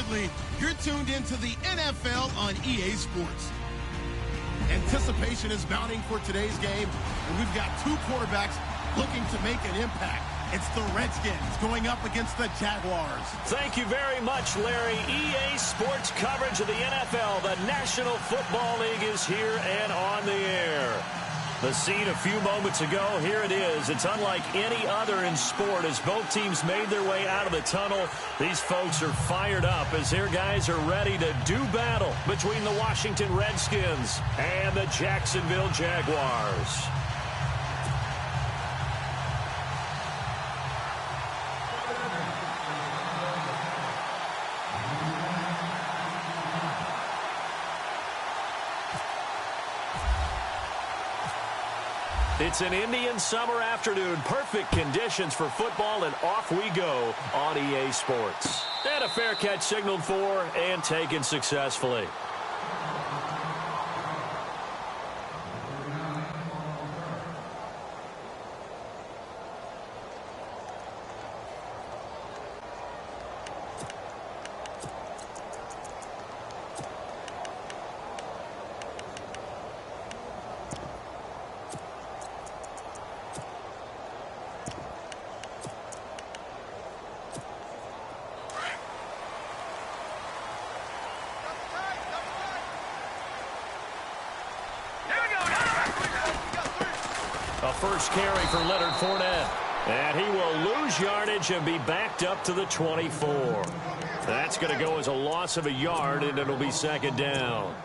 assuredly, you're tuned into the NFL on EA Sports. Anticipation is mounting for today's game, and we've got two quarterbacks looking to make an impact. It's the Redskins going up against the Jaguars. Thank you very much, Larry. EA Sports coverage of the NFL. The National Football League is here and on the air. The scene a few moments ago, here it is. It's unlike any other in sport as both teams made their way out of the tunnel. These folks are fired up as their guys are ready to do battle between the Washington Redskins and the Jacksonville Jaguars. It's an Indian summer afternoon. Perfect conditions for football, and off we go on EA Sports. And a fair catch signaled for and taken successfully. A first carry for Leonard Fournette. And he will lose yardage and be backed up to the 24. That's going to go as a loss of a yard, and it'll be second down.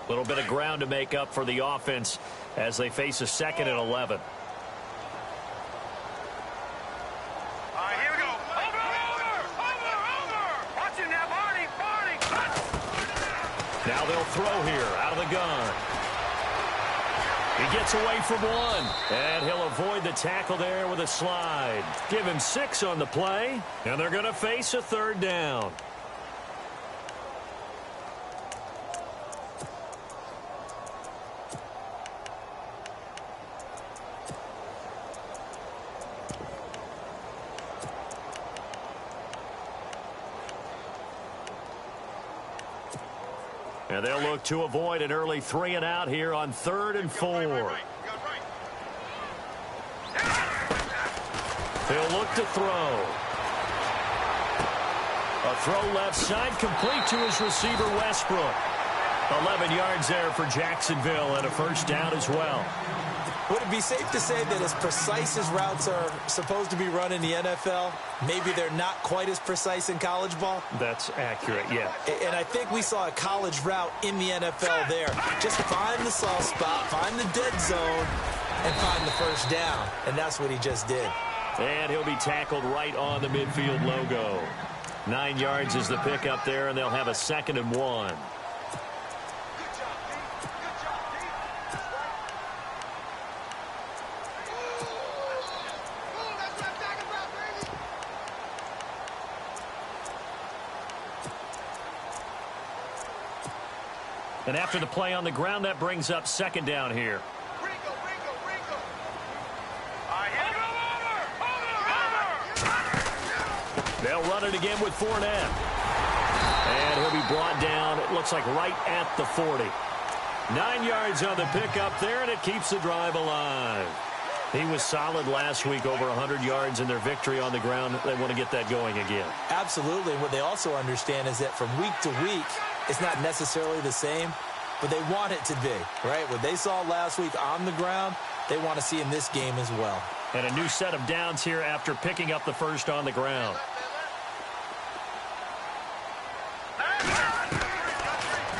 A little bit of ground to make up for the offense as they face a 2nd and 11. Here we go. Over. Watch him now, Barney. Now they'll throw here out of the gun. He gets away from one, and he'll avoid the tackle there with a slide. Give him 6 on the play, and they're going to face a 3rd down. And they'll look to avoid an early 3 and out here on 3rd and 4. He'll look to throw. A throw left side complete to his receiver Westbrook. 11 yards there for Jacksonville and a first down as well. Would it be safe to say that as precise as routes are supposed to be run in the NFL, maybe they're not quite as precise in college ball? That's accurate, yeah. And I think we saw a college route in the NFL there. Just find the soft spot, find the dead zone, and find the first down. And that's what he just did. And he'll be tackled right on the midfield logo. 9 yards is the pickup there, and they'll have a 2nd and 1. And after the play on the ground, that brings up 2nd down here. They'll run it again with Fournette. And he'll be brought down, it looks like right at the 40. 9 yards on the pickup there, and it keeps the drive alive. He was solid last week, over 100 yards in their victory on the ground. They want to get that going again. Absolutely. What they also understand is that from week to week, it's not necessarily the same, but they want it to be, right? What they saw last week on the ground, they want to see in this game as well. And a new set of downs here after picking up the first on the ground.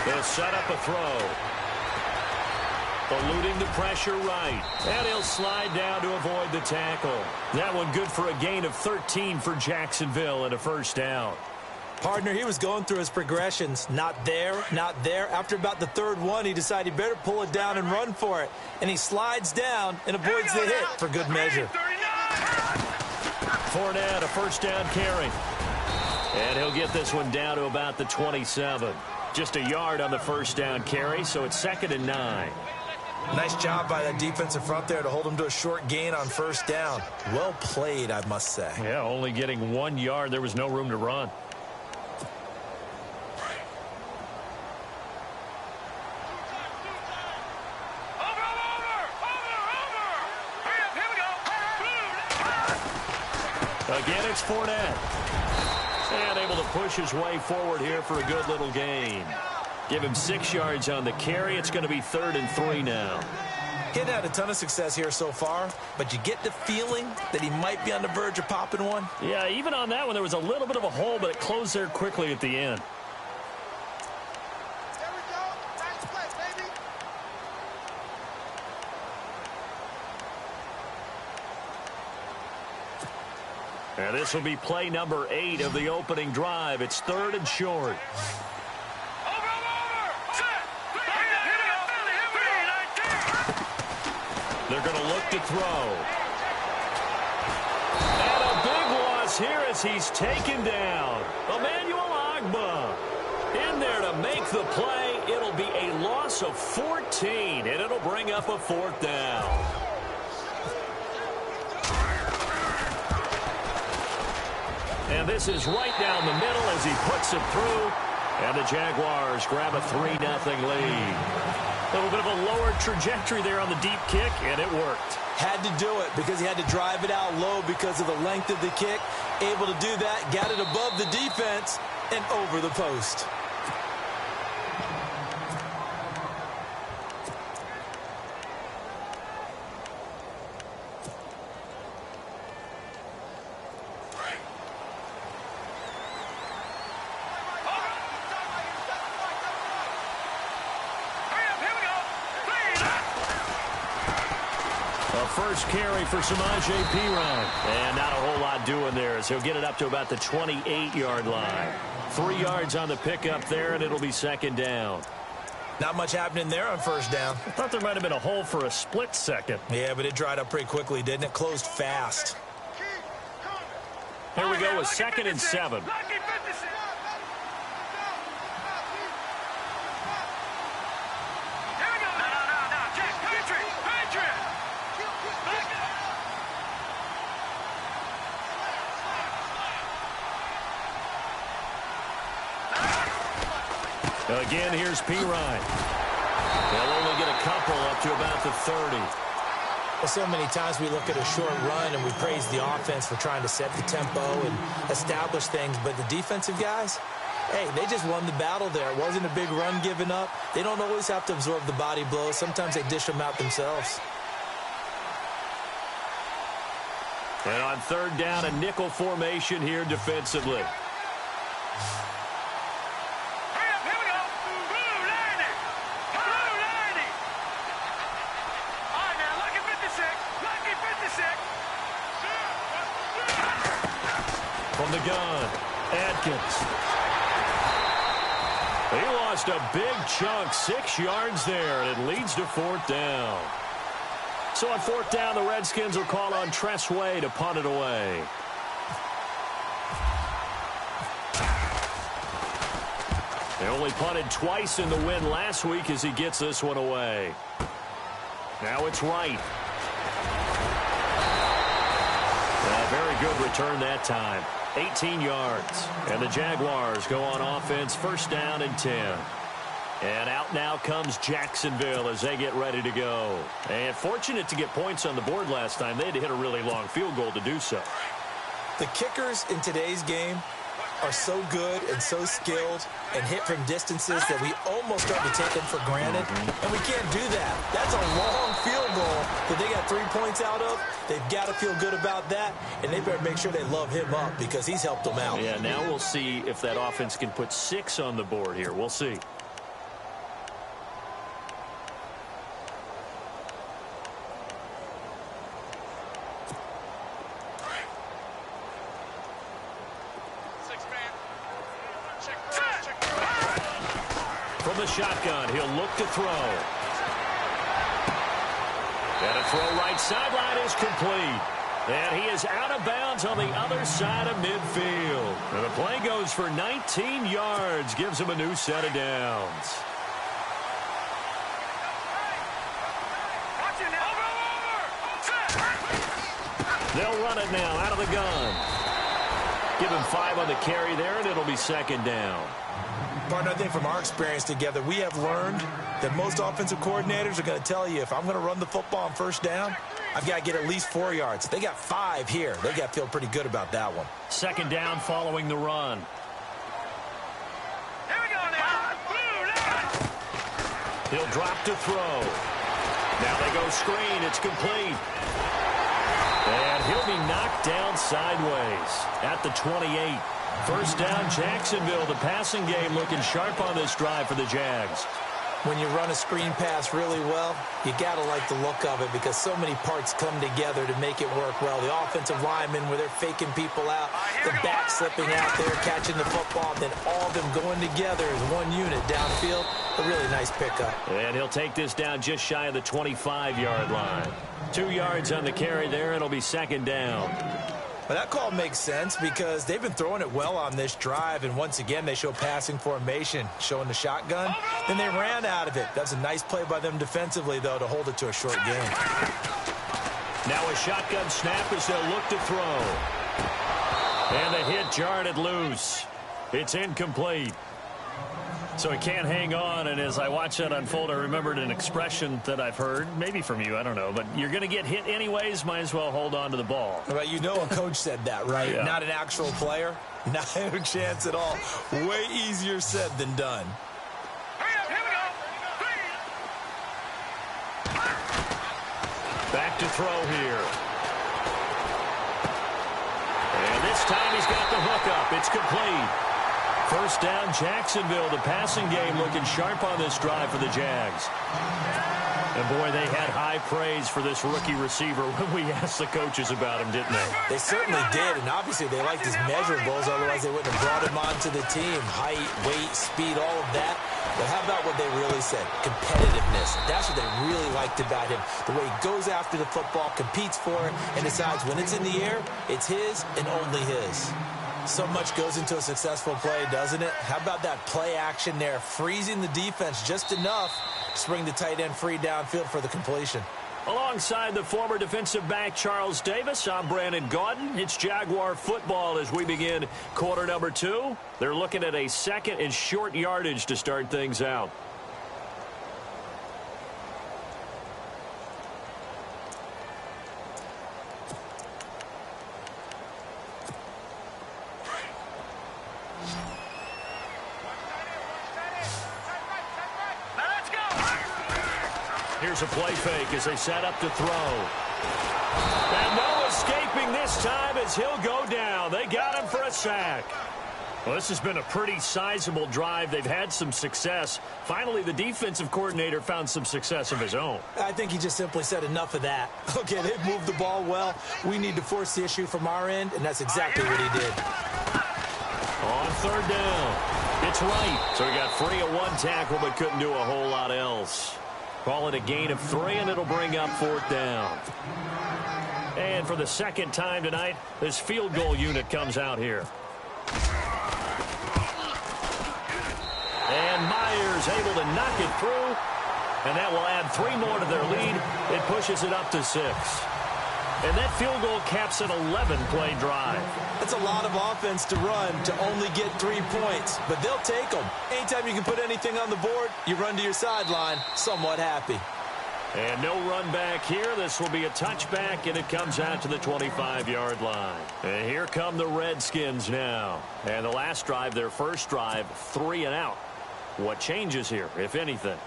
They'll set up a throw. Eluding the pressure right. And he'll slide down to avoid the tackle. That one good for a gain of 13 for Jacksonville and a first down. Partner, he was going through his progressions. Not there, not there. After about the 3rd one, he decided he better pull it down and run for it. And he slides down and avoids the hit for good measure. Fournette, a first down carry. And he'll get this one down to about the 27. Just a yard on the first down carry, so it's 2nd and 9. Nice job by that defensive front there to hold him to a short gain on first down. Well played, I must say. Yeah, only getting 1 yard. There was no room to run. Again, it's Fournette. And able to push his way forward here for a good little gain. Give him 6 yards on the carry. It's going to be 3rd and 3 now. He hadn't had a ton of success here so far, but you get the feeling that he might be on the verge of popping one. Yeah, even on that one, there was a little bit of a hole, but it closed there quickly at the end. There we go. Nice play, baby. And this will be play number 8 of the opening drive. It's 3rd and short. They're going to look to throw. And a big loss here as he's taken down. Emmanuel Ogbah in there to make the play. It'll be a loss of 14, and it'll bring up a 4th down. And this is right down the middle as he puts it through. And the Jaguars grab a 3-0 lead. A little bit of a lower trajectory there on the deep kick, and it worked. Had to do it because he had to drive it out low because of the length of the kick. Able to do that, got it above the defense and over the post. First carry for Samaje Perine. And not a whole lot doing there as he'll get it up to about the 28-yard line. 3 yards on the pickup there, and it'll be 2nd down. Not much happening there on first down. I thought there might have been a hole for a split second. Yeah, but it dried up pretty quickly, didn't it? Closed fast. Here we go with 2nd and 7. Again, here's Perine. They'll only get a couple up to about the 30. Well, so many times we look at a short run and we praise the offense for trying to set the tempo and establish things, but the defensive guys, hey, they just won the battle there. It wasn't a big run given up. They don't always have to absorb the body blows. Sometimes they dish them out themselves. And on 3rd down, a nickel formation here defensively. From the gun, Adkins. He lost a big chunk, 6 yards there, and it leads to 4th down. So on 4th down, the Redskins will call on Tressway to punt it away. They only punted twice in the win last week as he gets this one away. Now it's Wright. Very good return that time. 18 yards. And the Jaguars go on offense, 1st down and 10. And out now comes Jacksonville as they get ready to go. And fortunate to get points on the board last time. They had to hit a really long field goal to do so. The kickers in today's game are so good and so skilled and hit from distances that we almost start to take them for granted. And we can't do that. That's a long field goal that they got 3 points out of. They've got to feel good about that, and they better make sure they love him up because he's helped them out. Yeah, now we'll see if that offense can put 6 on the board here. We'll see. From the shotgun, he'll look to throw. And a throw right sideline is complete. And he is out of bounds on the other side of midfield. And the play goes for 19 yards, gives him a new set of downs. They'll run it now out of the gun. Give him 5 on the carry there, and it'll be second down. Partner, I think from our experience together, we have learned that most offensive coordinators are going to tell you, if I'm going to run the football on first down, I've got to get at least 4 yards. They got 5 here. They got to feel pretty good about that one. Second down following the run. Here we go now. He'll drop to throw. Now they go screen. It's complete. And he'll be knocked down sideways at the 28. First down, Jacksonville. The passing game looking sharp on this drive for the Jags. When you run a screen pass really well, you got to like the look of it because so many parts come together to make it work well. The offensive linemen, where they're faking people out, the back slipping out there, catching the football, then all of them going together as one unit downfield. A really nice pickup. And he'll take this down just shy of the 25-yard line. 2 yards on the carry there. It'll be second down. Well, that call makes sense because they've been throwing it well on this drive, and once again they show passing formation, showing the shotgun. Then they ran out of it. That's a nice play by them defensively, though, to hold it to a short game. Now a shotgun snap as they'll look to throw. And the hit jarred it loose. It's incomplete. So he can't hang on, and as I watch that unfold, I remembered an expression that I've heard, maybe from you, I don't know, but you're going to get hit anyways, might as well hold on to the ball. Well, you know a coach said that, right? Yeah. Not an actual player. Not a chance at all. Way easier said than done. Here we go. Back to throw here. And this time he's got the hook up. It's complete. First down, Jacksonville. The passing game looking sharp on this drive for the Jags. And, boy, they had high praise for this rookie receiver when we asked the coaches about him, didn't they? They certainly did, and obviously they liked his measurables. Otherwise, they wouldn't have brought him onto the team. Height, weight, speed, all of that. But how about what they really said? Competitiveness. That's what they really liked about him. The way he goes after the football, competes for it, and decides when it's in the air, it's his and only his. So much goes into a successful play, doesn't it? How about that play action there, freezing the defense just enough to bring the tight end free downfield for the completion. Alongside the former defensive back Charles Davis, I'm Brandon Gaudin. It's Jaguar football as we begin quarter number 2. They're looking at a second and short yardage to start things out. Here's a play fake as they set up to throw. And no escaping this time as he'll go down. They got him for a sack. Well, this has been a pretty sizable drive. They've had some success. Finally, the defensive coordinator found some success of his own. I think he just simply said enough of that. Okay, they've moved the ball well. We need to force the issue from our end, and that's exactly what he did. On third down, it's right. So he got free of one tackle but couldn't do a whole lot else. Call it a gain of 3, and it'll bring up fourth down. And for the second time tonight, this field goal unit comes out here. And Myers able to knock it through, and that will add 3 more to their lead. It pushes it up to 6. And that field goal caps an 11-play drive. That's a lot of offense to run to only get 3 points, but they'll take them. Anytime you can put anything on the board, you run to your sideline somewhat happy. And no run back here. This will be a touchback, and it comes out to the 25-yard line. And here come the Redskins now. And the last drive, their first drive, 3 and out. What changes here, if anything?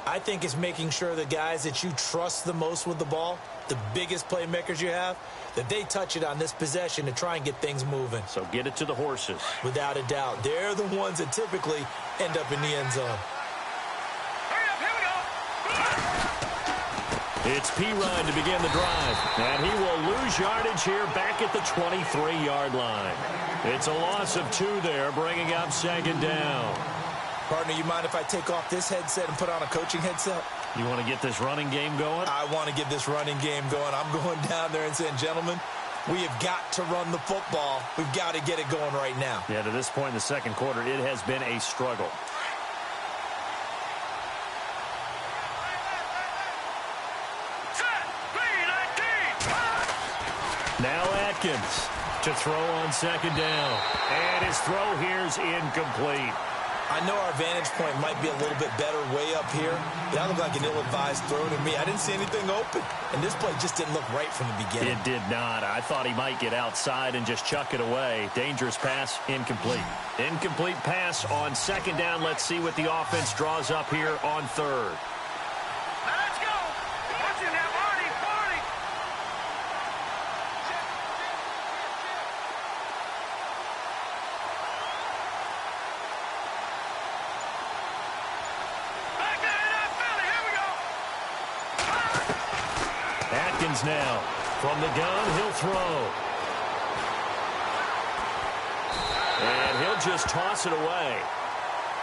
I think it's making sure the guys that you trust the most with the ball, the biggest playmakers you have, that they touch it on this possession to try and get things moving. So get it to the horses. Without a doubt. They're the ones that typically end up in the end zone. Hurry up, here we go. It's P-Ryan to begin the drive. And he will lose yardage here back at the 23-yard line. It's a loss of 2 there, bringing up second down. Partner, you mind if I take off this headset and put on a coaching headset? You want to get this running game going? I want to get this running game going. I'm going down there and saying, gentlemen, we have got to run the football. We've got to get it going right now. Yeah, to this point in the second quarter, it has been a struggle. Now Atkins to throw on second down. And his throw here is incomplete. I know our vantage point might be a little bit better way up here. That looked like an ill-advised throw to me. I didn't see anything open. And this play just didn't look right from the beginning. It did not. I thought he might get outside and just chuck it away. Dangerous pass, incomplete. Incomplete pass on second down. Let's see what the offense draws up here on third. Let's go. What's in that, Marty? Marty. Back to that Philly. Here we go. Atkins now. From the gun, he'll throw. And he'll just toss it away.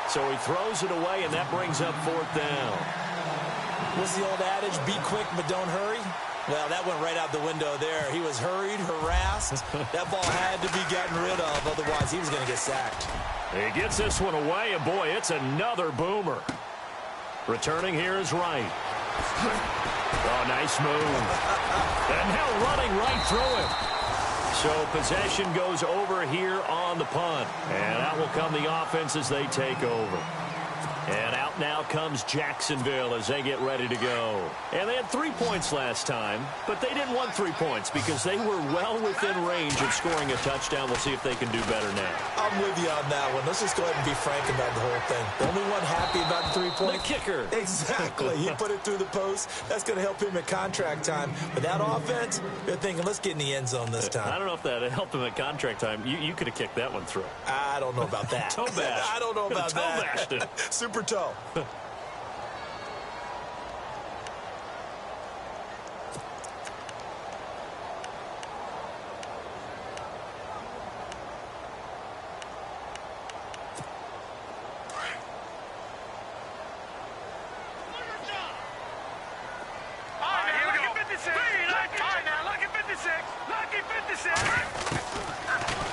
So he throws it away, and that brings up fourth down. What's the old adage? Be quick, but don't hurry. Well, that went right out the window there. He was hurried, harassed. That ball had to be gotten rid of. Otherwise, he was going to get sacked. He gets this one away, and boy, it's another boomer. Returning here is Wright. Oh, nice move. And now running right through him. So possession goes over here on the punt. And out will come the offense as they take over. And out now comes Jacksonville as they get ready to go. And they had 3 points last time, but they didn't want 3 points because they were well within range of scoring a touchdown. We'll see if they can do better now. I'm with you on that one. Let's just go ahead and be frank about the whole thing. The only one happy about the 3 points? The kicker. Exactly. He put it through the post. That's going to help him at contract time. But that offense, they're thinking, let's get in the end zone this time. I don't know if that helped him at contract time. You could have kicked that one through. I don't know about that. Toe bash. I don't know about toe that. bashed it. Super toe.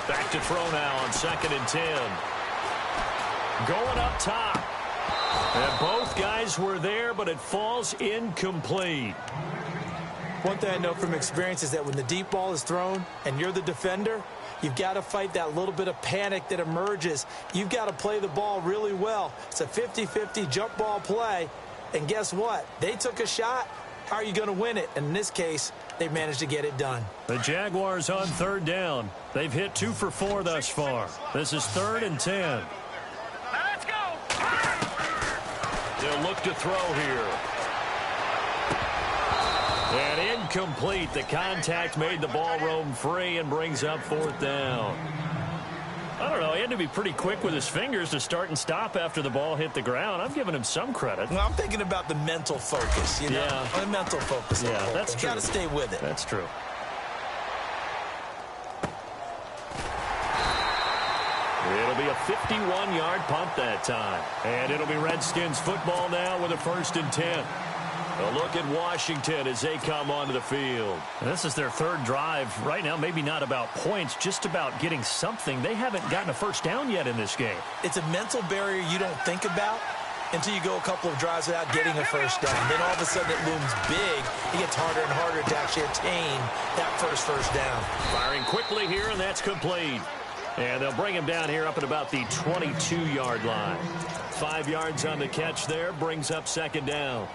Back to throw now on 2nd and 10. Going up top. And both guys were there, but it falls incomplete. One thing I know from experience is that when the deep ball is thrown and you're the defender, you've got to fight that little bit of panic that emerges. You've got to play the ball really well. It's a 50-50 jump ball play. And guess what? They took a shot. How are you going to win it? And in this case, they managed to get it done. The Jaguars on third down. They've hit 2 for 4 thus far. This is 3rd and 10. Let's go. They'll look to throw here. And incomplete. The contact made the ball roam free and brings up 4th down. I don't know. He had to be pretty quick with his fingers to start and stop after the ball hit the ground. I'm giving him some credit. Well, I'm thinking about the mental focus, you know? Yeah. The mental focus. Yeah, that's true. You got to stay with it. That's true. It'll be a 51-yard punt that time. And it'll be Redskins football now with a 1st and 10. A look at Washington as they come onto the field. And this is their 3rd drive. Right now, maybe not about points, just about getting something. They haven't gotten a first down yet in this game. It's a mental barrier you don't think about until you go a couple of drives without getting a first down. Then all of a sudden it looms big. It gets harder and harder to actually attain that first down. Firing quickly here, and that's complete. And they'll bring him down here up at about the 22-yard line. 5 yards on the catch there, brings up 2nd down.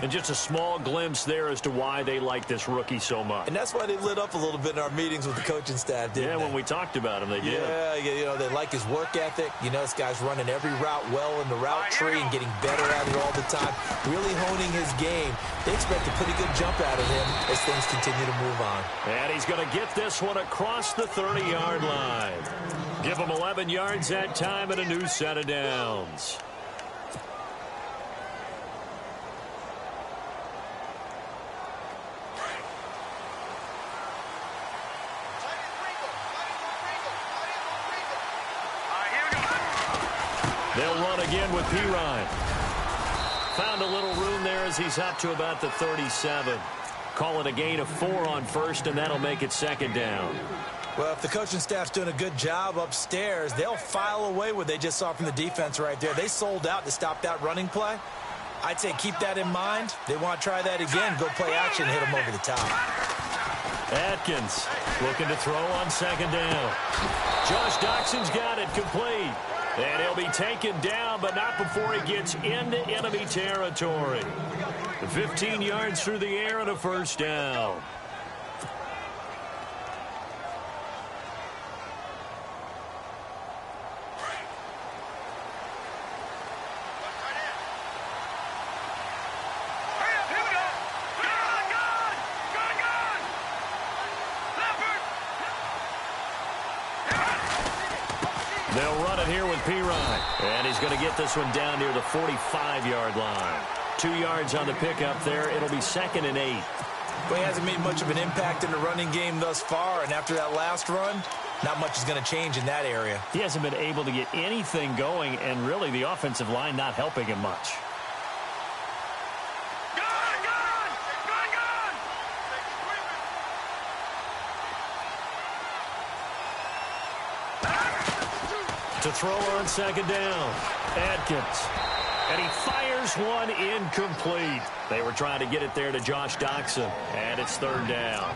And just a small glimpse there as to why they like this rookie so much. And that's why they lit up a little bit in our meetings with the coaching staff, didn't they? When we talked about him, they did. Yeah, you know, they like his work ethic. You know, this guy's running every route well in the route tree and getting better at it all the time, really honing his game. They expect a pretty good jump out of him as things continue to move on. And he's going to get this one across the 30-yard line. Give him 11 yards that time and a new set of downs. They'll run again with Pirine. Found a little room there as he's up to about the 37. Call it a gain of 4 on first, and that'll make it second down. Well, if the coaching staff's doing a good job upstairs, they'll file away what they just saw from the defense right there. They sold out to stop that running play. I'd say keep that in mind. They want to try that again. Go play action, hit them over the top. Atkins looking to throw on second down. Josh Doxson's got it complete. And he'll be taken down, but not before he gets into enemy territory. 15 yards through the air and a first down. They'll run it here with P-Ryan. And he's going to get this one down near the 45-yard line. 2 yards on the pickup there. It'll be 2nd and 8. Well, he hasn't made much of an impact in the running game thus far, and after that last run, not much is going to change in that area. He hasn't been able to get anything going, and really the offensive line not helping him much. To throw on second down, Atkins. And he fires one incomplete. They were trying to get it there to Josh Doxson, and it's 3rd down.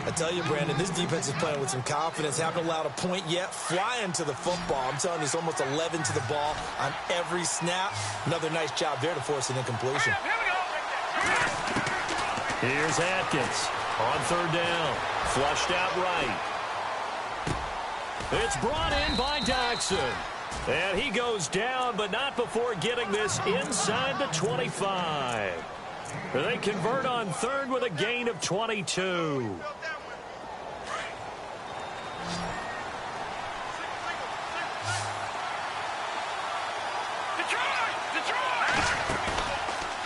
I tell you, Brandon, this defense is playing with some confidence. Haven't allowed a point yet. Flying to the football. I'm telling you, it's almost 11 to the ball on every snap. Another nice job there to force an incompletion. Here's Atkins on 3rd down. Flushed out right. It's brought in by Doxson. And he goes down, but not before getting this inside the 25. They convert on 3rd with a gain of 22.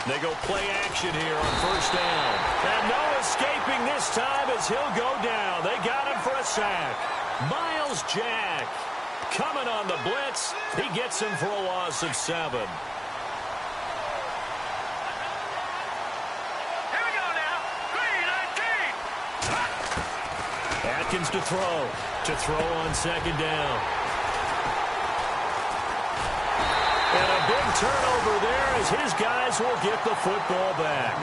They go play action here on 1st down. And no escaping this time as he'll go down. They got him for a sack. Miles Jack coming on the blitz. He gets him for a loss of 7. Here we go now. 3-19. Atkins to throw. To throw on 2nd down. And a big turnover there as his guys will get the football back.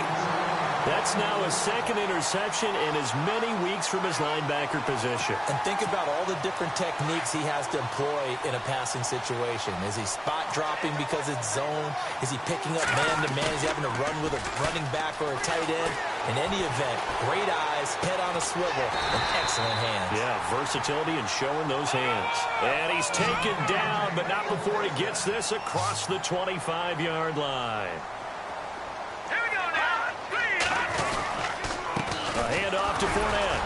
That's now his 2nd interception in as many weeks from his linebacker position. And think about all the different techniques he has to employ in a passing situation. Is he spot dropping because it's zone? Is he picking up man-to-man? Is he having to run with a running back or a tight end? In any event, great eyes, head on a swivel, and excellent hands. Yeah, versatility and showing those hands. And he's taken down, but not before he gets this across the 25-yard line. A handoff to Fournette.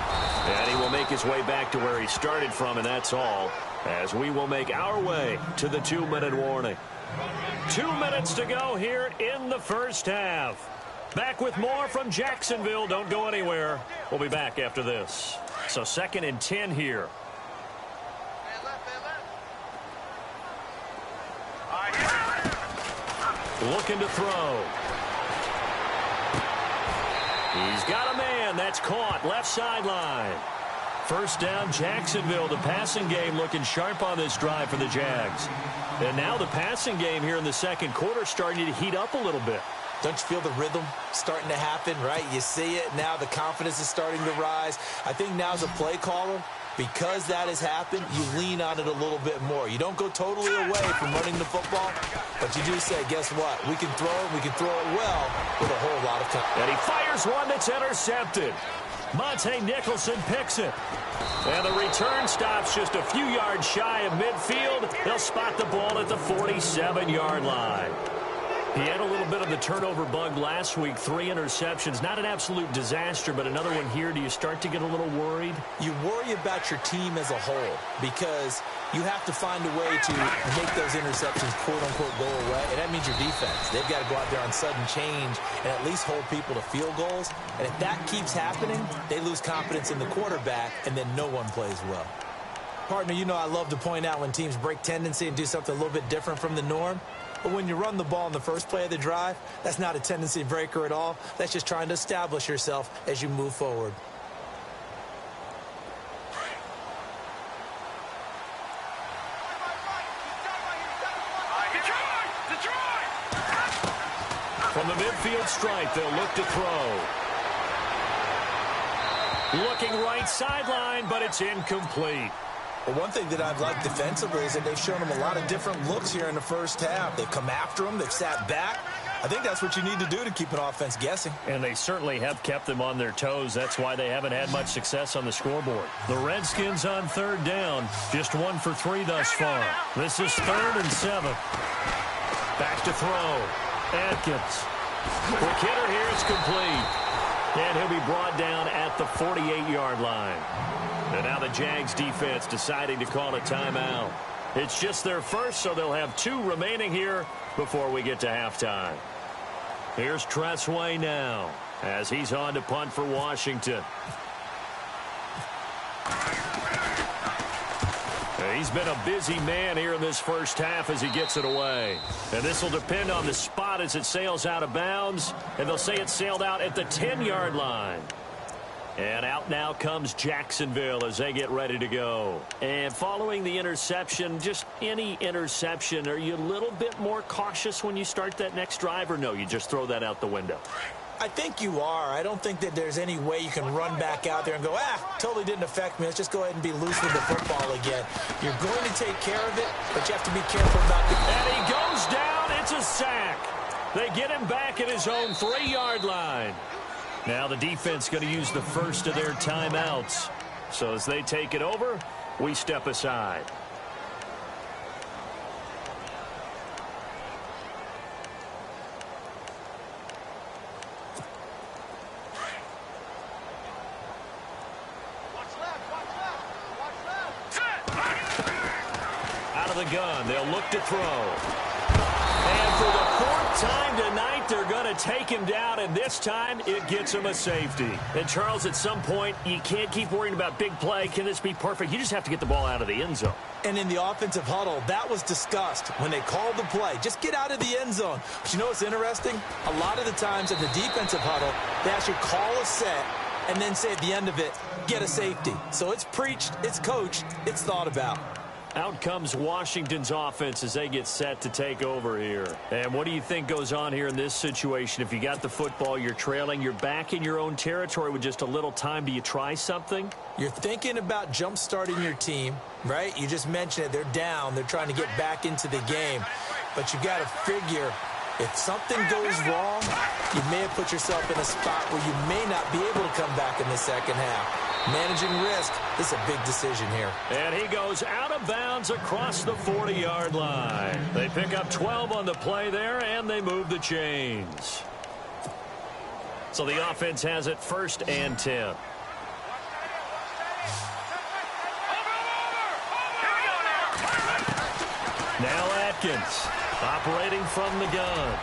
And he will make his way back to where he started from, and that's all. As we will make our way to the 2-minute warning. 2 minutes to go here in the first half. Back with more from Jacksonville. Don't go anywhere. We'll be back after this. So 2nd and 10 here. Looking to throw. He's got a man. That's caught. Left sideline. 1st down, Jacksonville. The passing game looking sharp on this drive for the Jags. And now the passing game here in the 2nd quarter starting to heat up a little bit. Don't you feel the rhythm starting to happen, right? You see it. Now the confidence is starting to rise. I think now as a play caller, because that has happened, you lean on it a little bit more. You don't go totally away from running the football, but you do say, guess what? We can throw it. We can throw it well with a whole lot of time. And he fires one that's intercepted. Monte Nicholson picks it. And the return stops just a few yards shy of midfield. They'll spot the ball at the 47-yard line. He had a little bit of the turnover bug last week, 3 interceptions. Not an absolute disaster, but another one here. Do you start to get a little worried? You worry about your team as a whole because you have to find a way to make those interceptions, quote-unquote, go away, and that means your defense. They've got to go out there on sudden change and at least hold people to field goals. And if that keeps happening, they lose confidence in the quarterback, and then no one plays well. Partner, you know I love to point out when teams break tendency and do something a little bit different from the norm. But when you run the ball in the first play of the drive, that's not a tendency breaker at all. That's just trying to establish yourself as you move forward. From the midfield stripe, they'll look to throw. Looking right sideline, but it's incomplete. Well, one thing that I've liked defensively is that they've shown them a lot of different looks here in the first half. They've come after them. They've sat back. I think that's what you need to do to keep an offense guessing. And they certainly have kept them on their toes. That's why they haven't had much success on the scoreboard. The Redskins on third down. Just 1 for 3 thus far. This is 3rd and 7. Back to throw. Atkins. Quick hitter here. It's complete. And he'll be brought down at the 48-yard line. And now the Jags defense deciding to call a timeout. It's just their first, so they'll have 2 remaining here before we get to halftime. Here's Tressway now as he's on to punt for Washington. He's been a busy man here in this first half as he gets it away. And this will depend on the spot as it sails out of bounds. And they'll say it sailed out at the 10-yard line. And out now comes Jacksonville as they get ready to go. And following the interception, just any interception, are you a little bit more cautious when you start that next drive, or no, you just throw that out the window? I think you are. I don't think that there's any way you can run back out there and go, totally didn't affect me. Let's just go ahead and be loose with the football again. You're going to take care of it, but you have to be careful about it. And he goes down. It's a sack. They get him back at his own 3-yard line. Now the defense going to use the first of their timeouts. So as they take it over, we step aside. Out of the gun, they'll look to throw. And for the 4th time tonight, they're going to take him down, and this time it gets him a safety. And, Charles, at some point, you can't keep worrying about big play. Can this be perfect? You just have to get the ball out of the end zone. And in the offensive huddle, that was discussed when they called the play. Just get out of the end zone. But you know what's interesting? A lot of the times in the defensive huddle, they actually call a set and then say at the end of it, get a safety. So it's preached, it's coached, it's thought about. Out comes Washington's offense as they get set to take over here. And what do you think goes on here in this situation? If you got the football, you're trailing, you're back in your own territory with just a little time. Do you try something? You're thinking about jump-starting your team, right? You just mentioned it. They're down. They're trying to get back into the game. But you got to figure, if something goes wrong, you may have put yourself in a spot where you may not be able to come back in the second half. Managing risk, this is a big decision here. And he goes out of bounds across the 40-yard line. They pick up 12 on the play there, and they move the chains. So the offense has it 1st and 10. Now Atkins operating from the gun.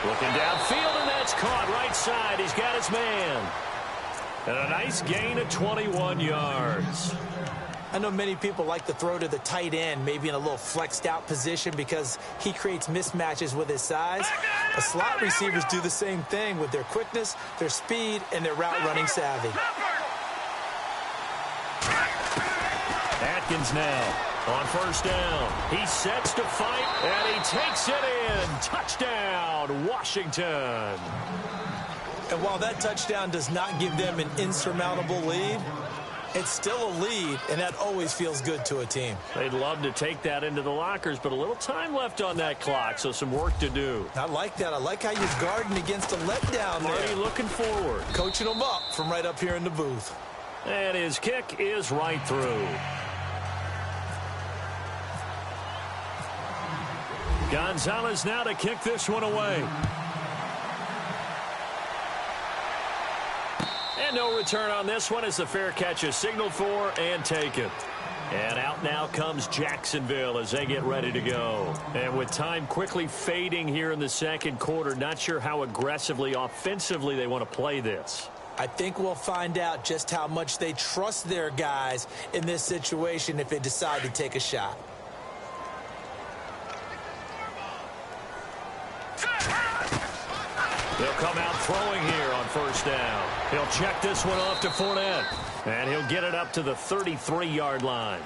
Looking downfield, and that's caught right side. He's got his man. And a nice gain of 21 yards. I know many people like to throw to the tight end, maybe in a little flexed out position because he creates mismatches with his size. The slot receivers do the same thing with their quickness, their speed, and their route running savvy. Atkins now on 1st down. He sets to fight, and he takes it in. Touchdown, Washington. And while that touchdown does not give them an insurmountable lead, it's still a lead, and that always feels good to a team. They'd love to take that into the lockers, but a little time left on that clock, so some work to do. I like that. I like how you're guarding against a letdown there. Marty looking forward. Coaching them up from right up here in the booth. And his kick is right through. Gonzalez now to kick this one away. And no return on this one as the fair catch is signaled for and taken. And out now comes Jacksonville as they get ready to go. And with time quickly fading here in the second quarter, not sure how aggressively, offensively they want to play this. I think we'll find out just how much they trust their guys in this situation if they decide to take a shot. They'll come out throwing here on first down. He'll check this one off to Fournette. And he'll get it up to the 33-yard line.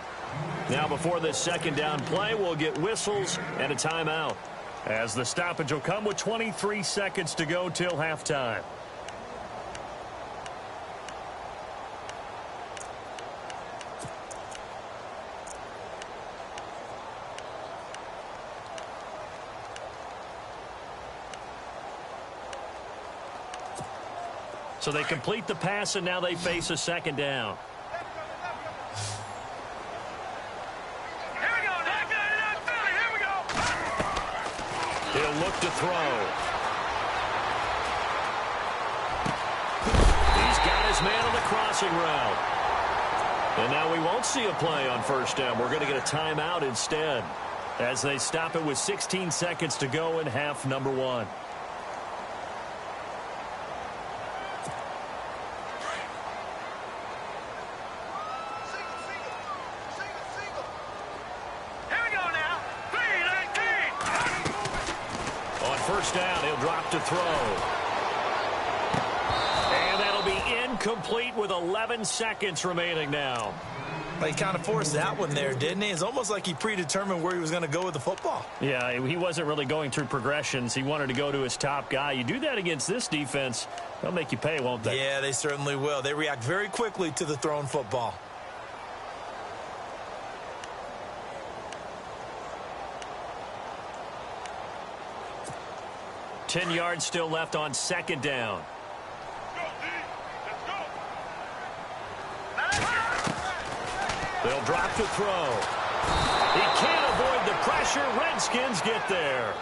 Now before this second down play, we'll get whistles and a timeout, as the stoppage will come with 23 seconds to go till halftime. So they complete the pass, and now they face a second down. He'll look to throw. He's got his man on the crossing route. And now we won't see a play on first down. We're going to get a timeout instead, as they stop it with 16 seconds to go in half number one. First down, he'll drop to throw. And that'll be incomplete with 11 seconds remaining now. He kind of forced that one there, didn't he? It's almost like he predetermined where he was going to go with the football. Yeah, he wasn't really going through progressions. He wanted to go to his top guy. You do that against this defense, they'll make you pay, won't they? Yeah, they certainly will. They react very quickly to the thrown football. 10 yards still left on second down. They'll drop to throw. He can't avoid the pressure. Redskins get there.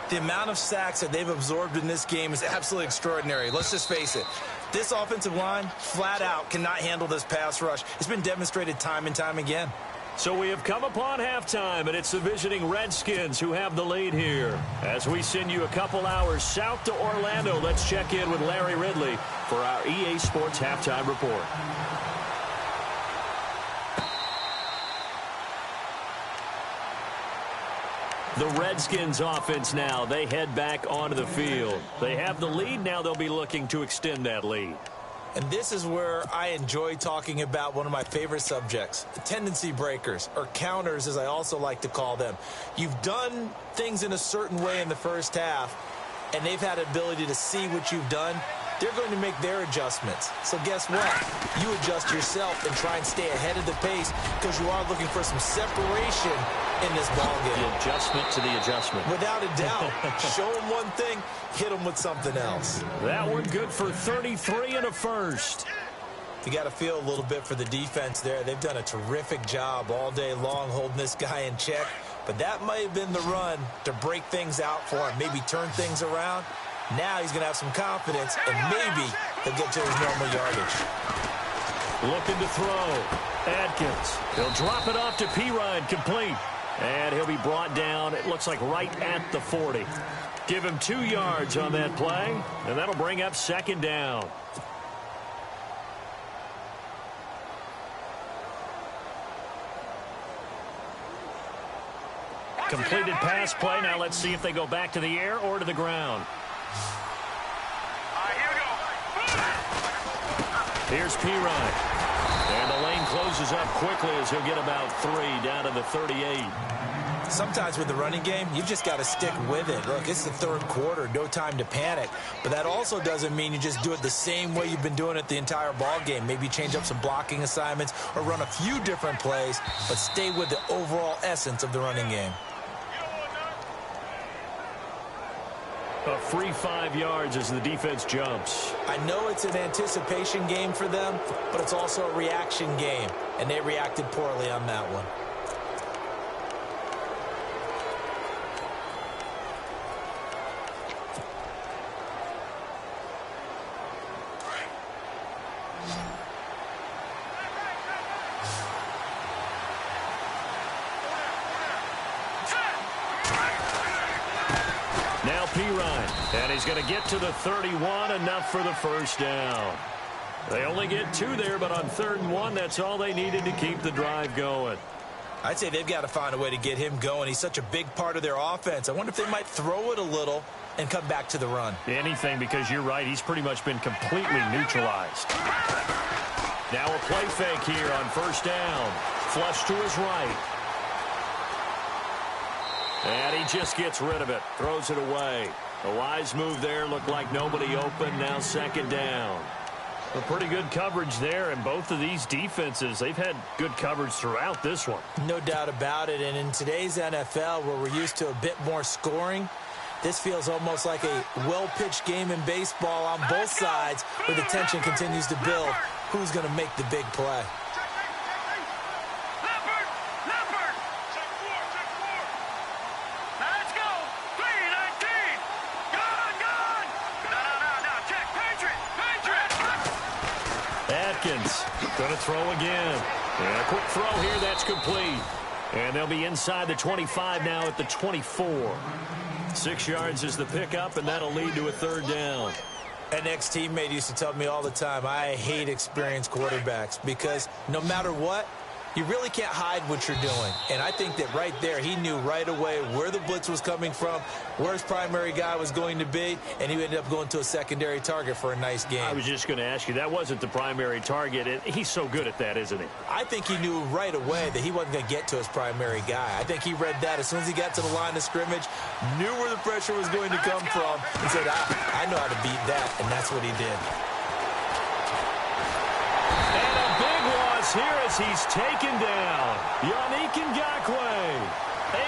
The amount of sacks that they've absorbed in this game is absolutely extraordinary. Let's just face it. This offensive line, flat out, cannot handle this pass rush. It's been demonstrated time and time again. So we have come upon halftime, and it's the visiting Redskins who have the lead here. As we send you a couple hours south to Orlando, let's check in with Larry Ridley for our EA Sports Halftime Report. The Redskins offense now, they head back onto the field. They have the lead. Now they'll be looking to extend that lead. And this is where I enjoy talking about one of my favorite subjects, tendency breakers, or counters as I also like to call them. You've done things in a certain way in the first half, and they've had the ability to see what you've done. They're going to make their adjustments. So guess what? You adjust yourself and try and stay ahead of the pace because you are looking for some separation in this ballgame. The adjustment to the adjustment. Without a doubt. Show them one thing, hit them with something else. That one good for 33 and a first. You got to feel a little bit for the defense there. They've done a terrific job all day long holding this guy in check. But that might have been the run to break things out for him, maybe turn things around. Now he's going to have some confidence, and maybe he'll get to his normal yardage. Looking to throw. Adkins. He'll drop it off to Pirine, complete. And he'll be brought down, it looks like right at the 40. Give him 2 yards on that play, and that'll bring up second down. Completed pass play. Now let's see if they go back to the air or to the ground. Here's Pirine. And the lane closes up quickly as he'll get about 3 down to the 38. Sometimes with the running game, you've just got to stick with it. Look, it's the third quarter, no time to panic. But that also doesn't mean you just do it the same way you've been doing it the entire ball game. Maybe change up some blocking assignments or run a few different plays, but stay with the overall essence of the running game. A free 5 yards as the defense jumps. I know it's an anticipation game for them, but it's also a reaction game, and they reacted poorly on that one. Now Pirine, and he's going to get to the 31, enough for the first down. They only get 2 there, but on 3rd and 1, that's all they needed to keep the drive going. I'd say they've got to find a way to get him going. He's such a big part of their offense. I wonder if they might throw it a little and come back to the run. Anything, because you're right. He's pretty much been completely neutralized. Now a play fake here on first down. Flush to his right. And he just gets rid of it. Throws it away. A wise move there. Looked like nobody open. Now second down. A pretty good coverage there, and both of these defenses, they've had good coverage throughout this one. No doubt about it, and in today's NFL, where we're used to a bit more scoring, this feels almost like a well-pitched game in baseball on both sides, where the tension continues to build. Who's going to make the big play? Let's go. 3-19. Gone. No. Check. Patriot. Atkins going to throw again. And a quick throw here. That's complete. And they'll be inside the 25 now at the 24. 6 yards is the pickup, and that'll lead to a third down. An ex-teammate used to tell me all the time, I hate experienced quarterbacks because no matter what, you really can't hide what you're doing. And I think that right there, he knew right away where the blitz was coming from, where his primary guy was going to be, and he ended up going to a secondary target for a nice game. I was just going to ask you, that wasn't the primary target. He's so good at that, isn't he? I think he knew right away that he wasn't going to get to his primary guy. I think he read that as soon as he got to the line of scrimmage, knew where the pressure was going to come from, and said, I know how to beat that, and that's what he did. Here as he's taken down. Yannick Ngakoue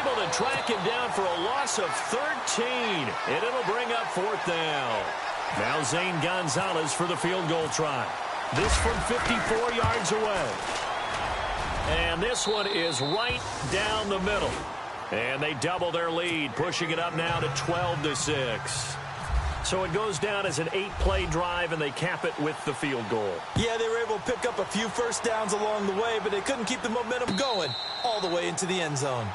able to track him down for a loss of 13, and it'll bring up fourth down. Now Zane Gonzalez for the field goal try. This from 54 yards away. And this one is right down the middle. And they double their lead, pushing it up now to 12-6. So it goes down as an 8-play drive, and they cap it with the field goal. Yeah, they were able to pick up a few first downs along the way, but they couldn't keep the momentum going all the way into the end zone.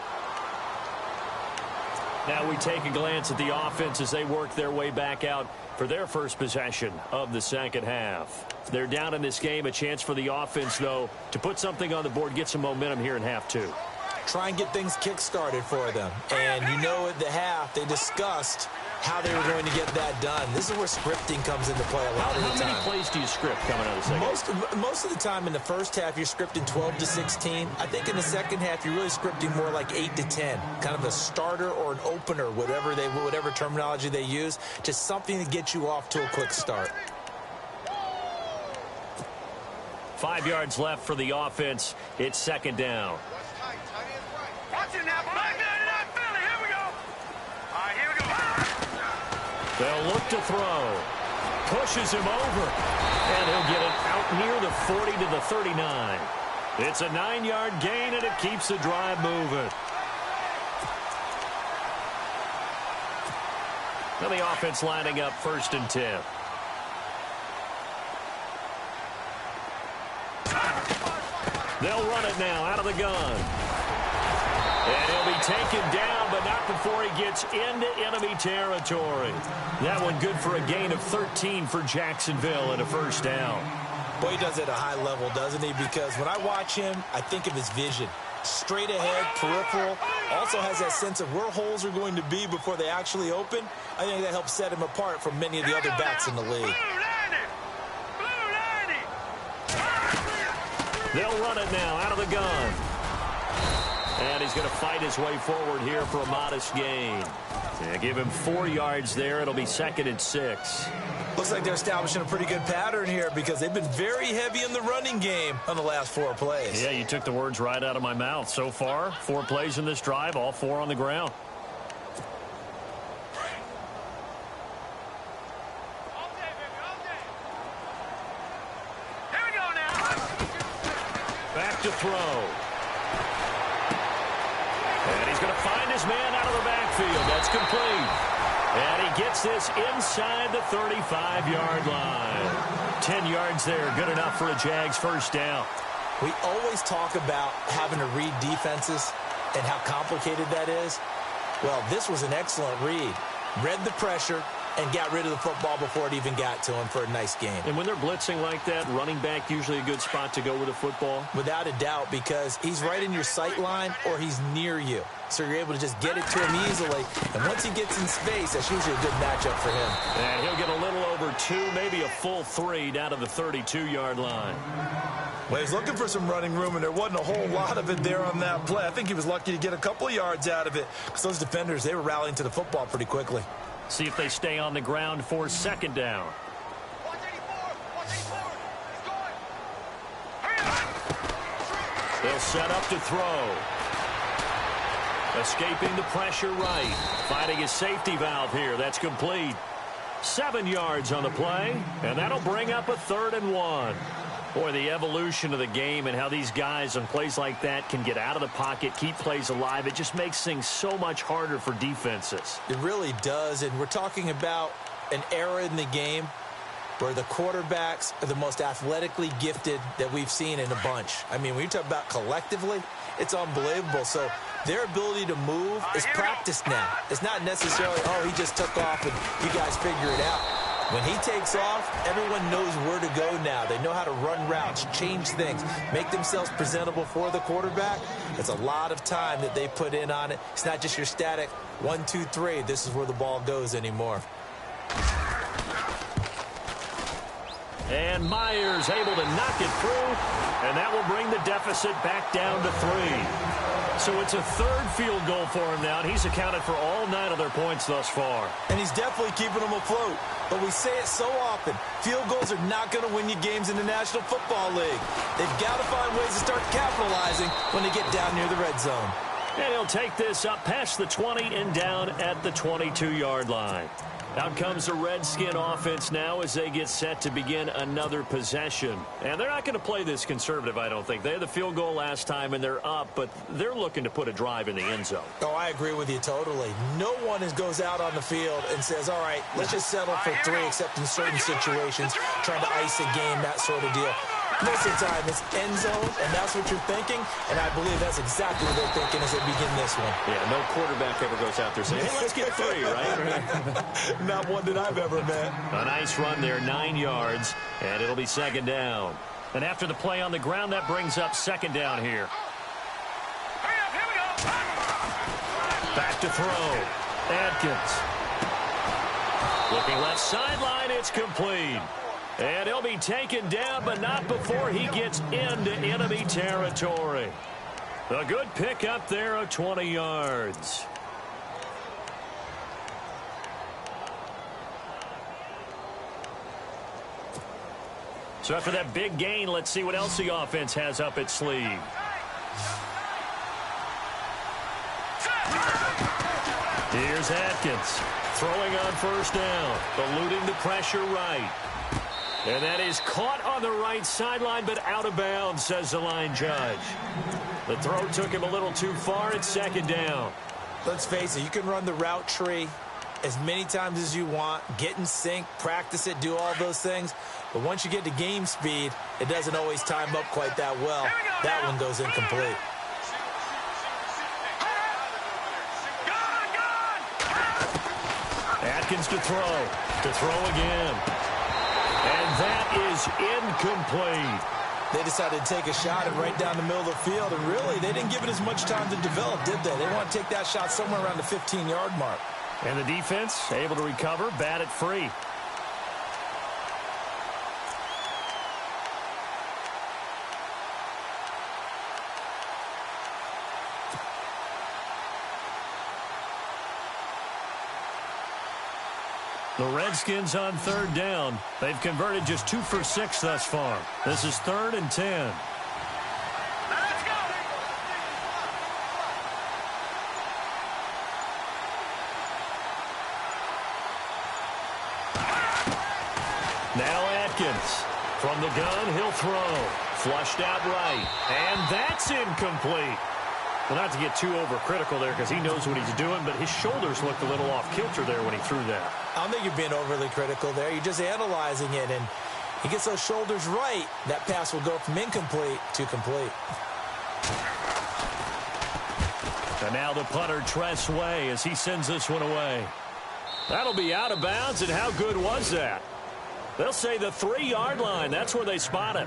Now we take a glance at the offense as they work their way back out for their first possession of the second half. They're down in this game. A chance for the offense, though, to put something on the board, get some momentum here in half two. Try and get things kick-started for them. And you know at the half, they discussed how they were going to get that done. This is where scripting comes into play a lot of the time. How many plays do you script coming out of the second? Most of the time in the first half, you're scripting 12 to 16. I think in the second half, you're really scripting more like 8 to 10. Kind of a starter or an opener, whatever terminology they use, just something to get you off to a quick start. 5 yards left for the offense. It's second down. Watch it now. Philly. Here we go. All right, here we go. They'll look to throw. Pushes him over. And he'll get it out near the 40 to the 39. It's a 9-yard gain, and it keeps the drive moving. Now the offense lining up 1st and 10. They'll run it now out of the gun. And he'll be taken down, but not before he gets into enemy territory. That one good for a gain of 13 for Jacksonville and a first down. Boy, he does it at a high level, doesn't he? Because when I watch him, I think of his vision. Straight ahead, peripheral. Also has that sense of where holes are going to be before they actually open. I think that helps set him apart from many of the other backs in the league. They'll run it now out of the gun. And he's going to fight his way forward here for a modest gain. Yeah, give him 4 yards there. It'll be 2nd and 6. Looks like they're establishing a pretty good pattern here because they've been very heavy in the running game on the last 4 plays. Yeah, you took the words right out of my mouth. So far, 4 plays in this drive, all 4 on the ground. Here we go now. Back to throw. And he's going to find his man out of the backfield. That's complete. And he gets this inside the 35-yard line. 10 yards there. Good enough for a Jags first down. We always talk about having to read defenses and how complicated that is. Well, this was an excellent read. Read the pressure and got rid of the football before it even got to him for a nice game. And when they're blitzing like that, running back usually a good spot to go with a football? Without a doubt, because he's right in your sight line or he's near you. So you're able to just get it to him easily. And once he gets in space, that's usually a good matchup for him. And he'll get a little over 2, maybe a full 3 down to the 32-yard line. Well, he's looking for some running room, and there wasn't a whole lot of it there on that play. I think he was lucky to get a couple of yards out of it because those defenders, they were rallying to the football pretty quickly. See if they stay on the ground for second down. 184. They'll set up to throw. Escaping the pressure right. Finding his safety valve here. That's complete. 7 yards on the play, and that'll bring up a 3rd and 1. Boy, the evolution of the game and how these guys on plays like that can get out of the pocket, keep plays alive, it just makes things so much harder for defenses. It really does, and we're talking about an era in the game where the quarterbacks are the most athletically gifted that we've seen in a bunch. I mean, when you talk about collectively, it's unbelievable. So their ability to move is practiced now. It's not necessarily, oh, he just took off and you guys figure it out. When he takes off, everyone knows where to go now. They know how to run routes, change things, make themselves presentable for the quarterback. It's a lot of time that they put in on it. It's not just your static 1, 2, 3. This is where the ball goes anymore. And Myers able to knock it through, and that will bring the deficit back down to 3. So it's a 3rd field goal for him now, and he's accounted for all 9 of their points thus far. And he's definitely keeping them afloat. But we say it so often, field goals are not going to win you games in the National Football League. They've got to find ways to start capitalizing when they get down near the red zone. And he'll take this up past the 20 and down at the 22-yard line. Out comes the Redskin offense now as they get set to begin another possession. And they're not going to play this conservative, I don't think. They had the field goal last time, and they're up, but they're looking to put a drive in the end zone. Oh, I agree with you totally. No one goes out on the field and says, all right, let's just settle for 3, except in certain situations, trying to ice a game, that sort of deal. Most of the time, it's end zone, and that's what you're thinking, and I believe that's exactly what they're thinking as they begin this one. Yeah, no quarterback ever goes out there saying, hey, let's get 3, right? Not one that I've ever met. A nice run there, 9 yards, and it'll be second down. And after the play on the ground, that brings up second down here. Hurry up, here we go. Back to throw. Adkins. Looking left sideline, it's complete. And he'll be taken down, but not before he gets into enemy territory. A good pickup there of 20 yards. So after that big gain, let's see what else the offense has up its sleeve. Here's Atkins throwing on first down, eluding the pressure right. And that is caught on the right sideline, but out of bounds, says the line judge. The throw took him a little too far. It's second down. Let's face it, you can run the route tree as many times as you want, get in sync, practice it, do all those things. But once you get to game speed, it doesn't always time up quite that well. That one goes incomplete. Atkins to throw again. And that is incomplete. They decided to take a shot and right down the middle of the field, and really, they didn't give it as much time to develop, did they? They want to take that shot somewhere around the 15-yard mark. And the defense able to recover, bat it free. The Redskins on third down. They've converted just 2 for 6 thus far. This is 3rd and 10. Let's go. Now Atkins. From the gun, he'll throw. Flushed out right. And that's incomplete. Well, not to get too overcritical there because he knows what he's doing, but his shoulders looked a little off kilter there when he threw that. I don't think you're being overly critical there. You're just analyzing it, and he gets those shoulders right. That pass will go from incomplete to complete. And now the punter, Tress Way, as he sends this one away. That'll be out of bounds, and how good was that? They'll say the 3-yard line. That's where they spot it.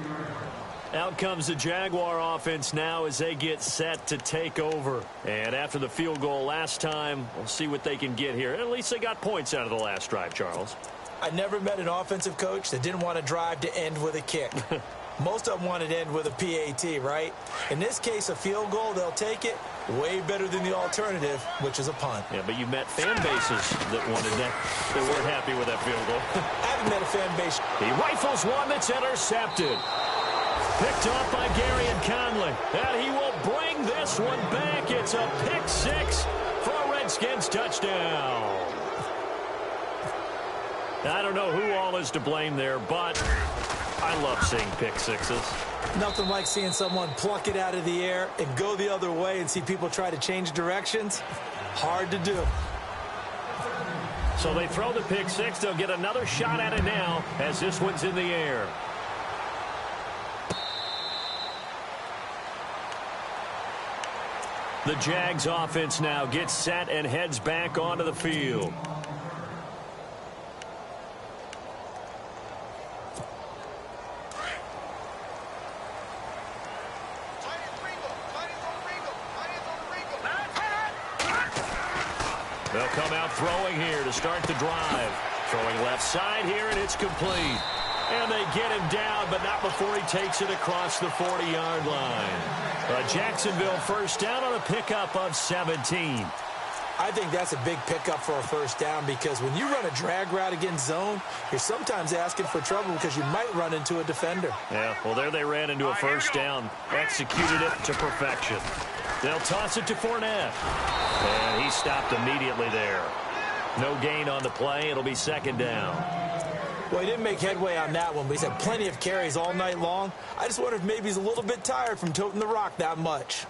Out comes the Jaguar offense now as they get set to take over. And after the field goal last time, we'll see what they can get here. At least they got points out of the last drive, Charles. I never met an offensive coach that didn't want to drive to end with a kick. Most of them wanted to end with a PAT, right? In this case, a field goal, they'll take it. Way better than the alternative, which is a punt. Yeah, but you met fan bases that wanted that. They weren't happy with that field goal. I haven't met a fan base. He rifles one that's intercepted. Picked off by Gary and Conley. And he will bring this one back. It's a pick six for a Redskins touchdown. I don't know who all is to blame there, but I love seeing pick sixes. Nothing like seeing someone pluck it out of the air and go the other way and see people try to change directions. Hard to do. So they throw the pick six. They'll get another shot at it now as this one's in the air. The Jags offense now gets set and heads back onto the field. They'll come out throwing here to start the drive. Throwing left side here, and it's complete. And they get him down, but not before he takes it across the 40-yard line. Jacksonville first down on a pickup of 17. I think that's a big pickup for a first down because when you run a drag route against zone, you're sometimes asking for trouble because you might run into a defender. Yeah, well, there they ran into a first down. Executed it to perfection. They'll toss it to Fournette. And he stopped immediately there. No gain on the play. It'll be second down. Well, he didn't make headway on that one, but he's had plenty of carries all night long. I just wonder if maybe he's a little bit tired from toting the rock that much.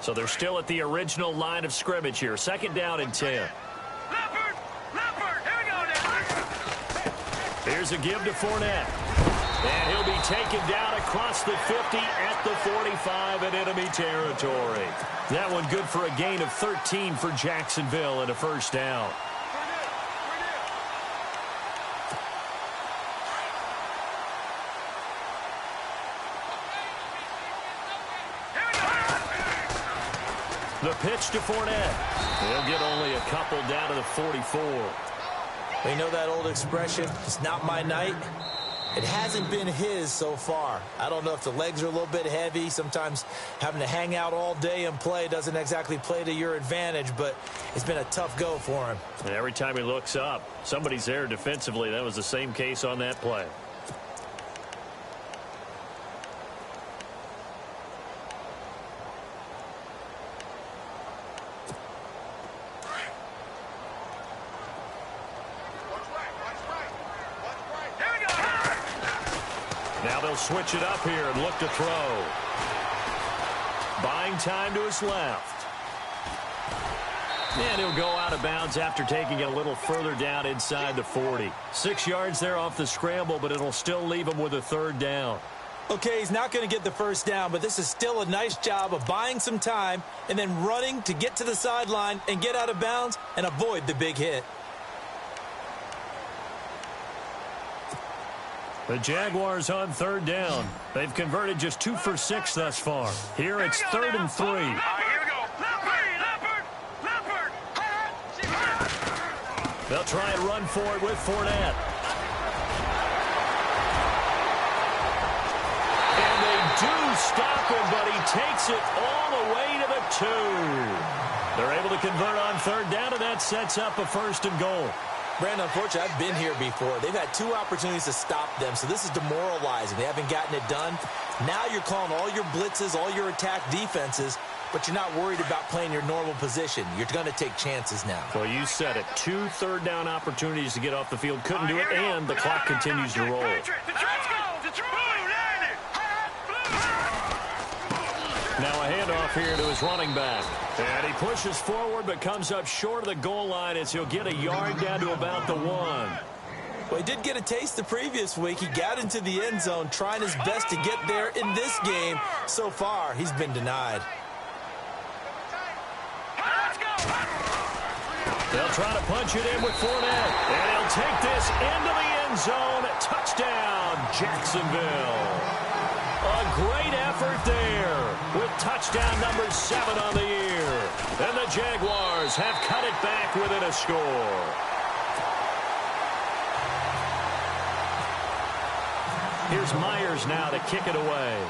So they're still at the original line of scrimmage here. Second down and 10. Leopard, here we go now. Here's a give to Fournette. And he'll be taken down across the 50 at the 45 in enemy territory. That one good for a gain of 13 for Jacksonville and a first down. The pitch to Fournette. He'll get only a couple down to the 44. We know that old expression, it's not my night. It hasn't been his so far. I don't know if the legs are a little bit heavy. Sometimes having to hang out all day and play doesn't exactly play to your advantage, but it's been a tough go for him. And every time he looks up, somebody's there defensively. That was the same case on that play. Now they'll switch it up here and look to throw. Buying time to his left. And he'll go out of bounds after taking it a little further down inside the 40. 6 yards there off the scramble, but it'll still leave him with a third down. Okay, he's not going to get the first down, but this is still a nice job of buying some time and then running to get to the sideline and get out of bounds and avoid the big hit. The Jaguars on third down. They've converted just 2 for 6 thus far. Here it's 3rd and 3. Here we go. Leopard. They'll try and run for it with Fournette. And they do stop him, but he takes it all the way to the 2. They're able to convert on third down, and that sets up a 1st and goal. Brandon, unfortunately, I've been here before. They've had 2 opportunities to stop them, so this is demoralizing. They haven't gotten it done. Now you're calling all your blitzes, all your attack defenses, but you're not worried about playing your normal position. You're going to take chances now. Well, you said it. 2 third-down opportunities to get off the field. Couldn't do it, and the clock continues to roll. Now a handoff here to his running back. And he pushes forward but comes up short of the goal line as he'll get a yard down to about the 1. Well, he did get a taste the previous week. He got into the end zone trying his best to get there in this game. So far, he's been denied. Let's go. They'll try to punch it in with Fournette. And he'll take this into the end zone. Touchdown, Jacksonville. A great effort there with touchdown number 7 on the year. And the Jaguars have cut it back within a score. Here's Myers now to kick it away.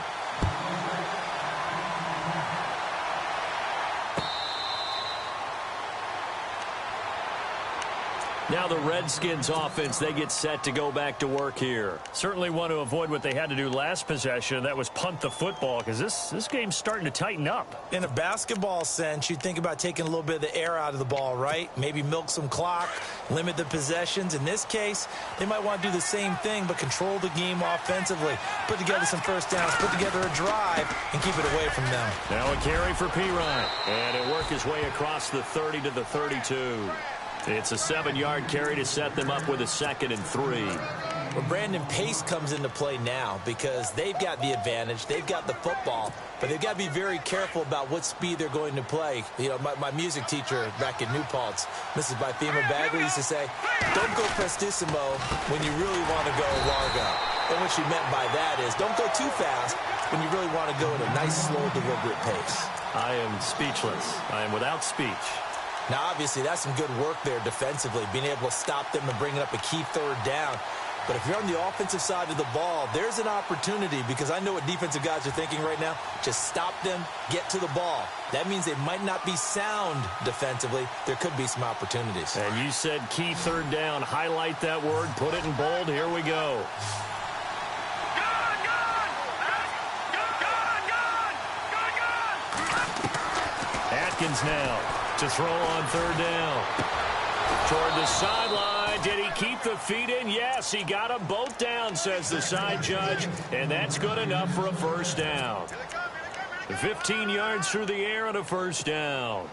Now the Redskins offense, they get set to go back to work here. Certainly want to avoid what they had to do last possession. That was punt the football, because this game's starting to tighten up. In a basketball sense, you think about taking a little bit of the air out of the ball, right? Maybe milk some clock, limit the possessions. In this case, they might want to do the same thing, but control the game offensively. Put together some first downs, put together a drive, and keep it away from them. Now a carry for Pirine. And it worked his way across the 30 to the 32. It's a 7-yard carry to set them up with a 2nd and 3. Well, Brandon, pace comes into play now because they've got the advantage. They've got the football, but they've got to be very careful about what speed they're going to play. You know, my music teacher back in New Paltz, Mrs. Bythema Bagley, used to say, don't go prestissimo when you really want to go largo. And what she meant by that is don't go too fast when you really want to go at a nice, slow, deliberate pace. I am speechless. I am without speech. Now, obviously, that's some good work there defensively, being able to stop them and bringing up a key 3rd down. But if you're on the offensive side of the ball, there's an opportunity, because I know what defensive guys are thinking right now. Just stop them, get to the ball. That means they might not be sound defensively. There could be some opportunities. And you said key 3rd down. Highlight that word. Put it in bold. Here we go. Atkins now to throw on 3rd down. Toward the sideline. Did he keep the feet in? Yes, he got them both down, says the side judge. And that's good enough for a first down. 15 yards through the air and a first down.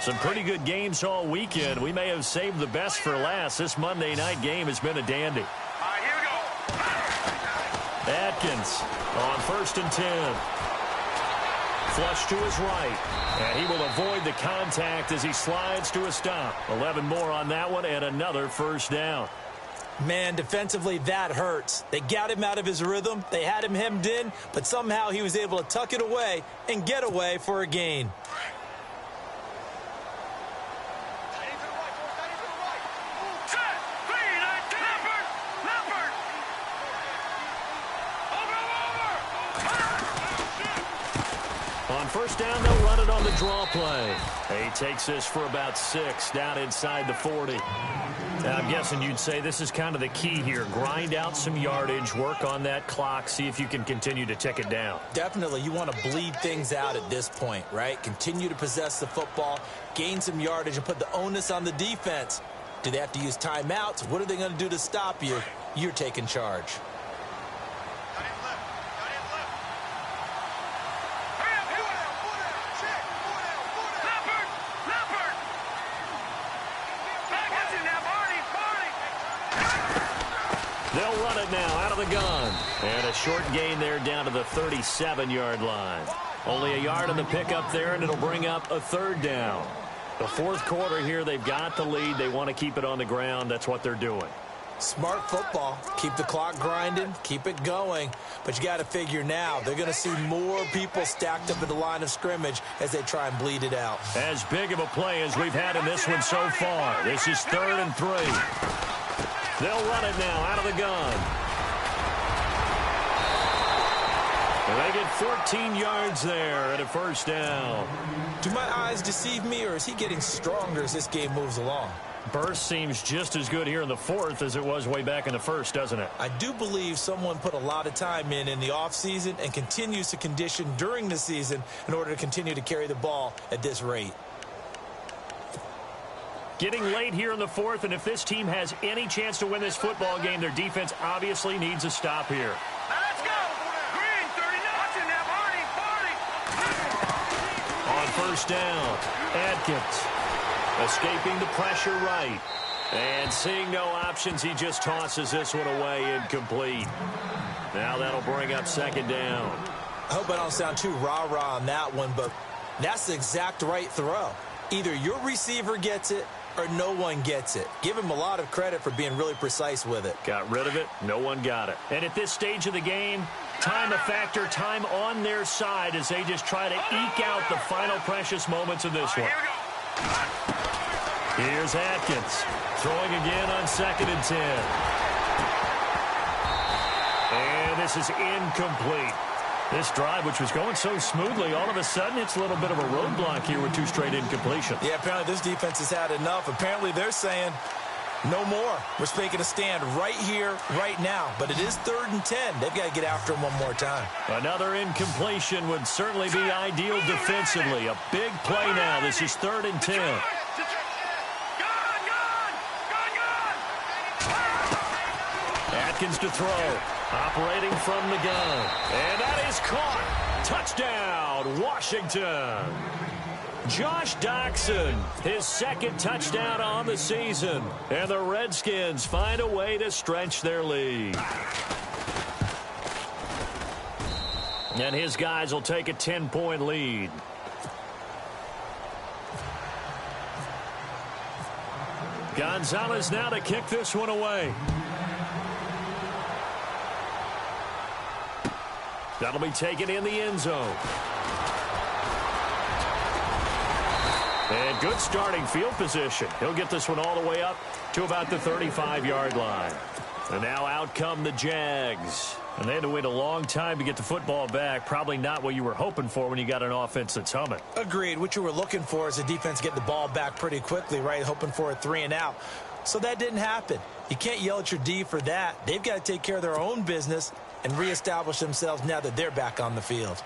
Some pretty good games all weekend. We may have saved the best for last. This Monday night game has been a dandy. Atkins on 1st and 10. Flush to his right. And he will avoid the contact as he slides to a stop. 11 more on that one and another first down. Man, defensively, that hurts. They got him out of his rhythm. They had him hemmed in, but somehow he was able to tuck it away and get away for a gain. On first down, they'll run it on the draw play. He takes this for about 6 down inside the 40. Now, I'm guessing you'd say this is kind of the key here. Grind out some yardage, work on that clock, see if you can continue to tick it down. Definitely. You want to bleed things out at this point, right? Continue to possess the football, gain some yardage, and put the onus on the defense. Do they have to use timeouts? What are they going to do to stop you? You're taking charge. They'll run it now out of the gun. And a short gain there down to the 37-yard line. Only a yard on the pickup there, and it'll bring up a 3rd down. The 4th quarter here, they've got the lead. They want to keep it on the ground. That's what they're doing. Smart football. Keep the clock grinding. Keep it going. But you got to figure now, they're going to see more people stacked up at the line of scrimmage as they try and bleed it out. As big of a play as we've had in this one so far. This is 3rd and 3. They'll run it now out of the gun. And they get 14 yards there and a first down. Do my eyes deceive me, or is he getting stronger as this game moves along? Burst seems just as good here in the 4th as it was way back in the 1st, doesn't it? I do believe someone put a lot of time in the offseason and continues to condition during the season in order to continue to carry the ball at this rate. Getting late here in the 4th, and if this team has any chance to win this football game, their defense obviously needs a stop here. Let's go! Green, 39. Watching that, Marty. On first down, Atkins escaping the pressure right. And seeing no options, he just tosses this one away incomplete. Now that'll bring up 2nd down. I hope I don't sound too rah-rah on that one, but that's the exact right throw. Either your receiver gets it or no one gets it. Give him a lot of credit for being really precise with it. Got rid of it. No one got it. And at this stage of the game, time a factor, time on their side as they just try to eke out the final precious moments of this one. Here's Atkins throwing again on 2nd and 10. And this is incomplete. This drive, which was going so smoothly, all of a sudden it's a little bit of a roadblock here with 2 straight incompletions. Yeah, apparently this defense has had enough. Apparently they're saying no more. We're making a stand right here, right now. But it is 3rd and 10. They've got to get after him one more time. Another incompletion would certainly be ideal defensively. A big play now. This is 3rd and 10. Atkins to throw. Operating from the gun. And that is caught. Touchdown, Washington. Josh Doctson, his 2nd touchdown on the season. And the Redskins find a way to stretch their lead. And his guys will take a 10-point lead. Gonzalez now to kick this one away. That'll be taken in the end zone. And good starting field position. He'll get this one all the way up to about the 35-yard line. And now out come the Jags. And they had to wait a long time to get the football back. Probably not what you were hoping for when you got an offense that's humming. Agreed. What you were looking for is a defense get the ball back pretty quickly, right? Hoping for a 3 and out. So that didn't happen. You can't yell at your D for that. They've got to take care of their own business and reestablish themselves now that they're back on the field.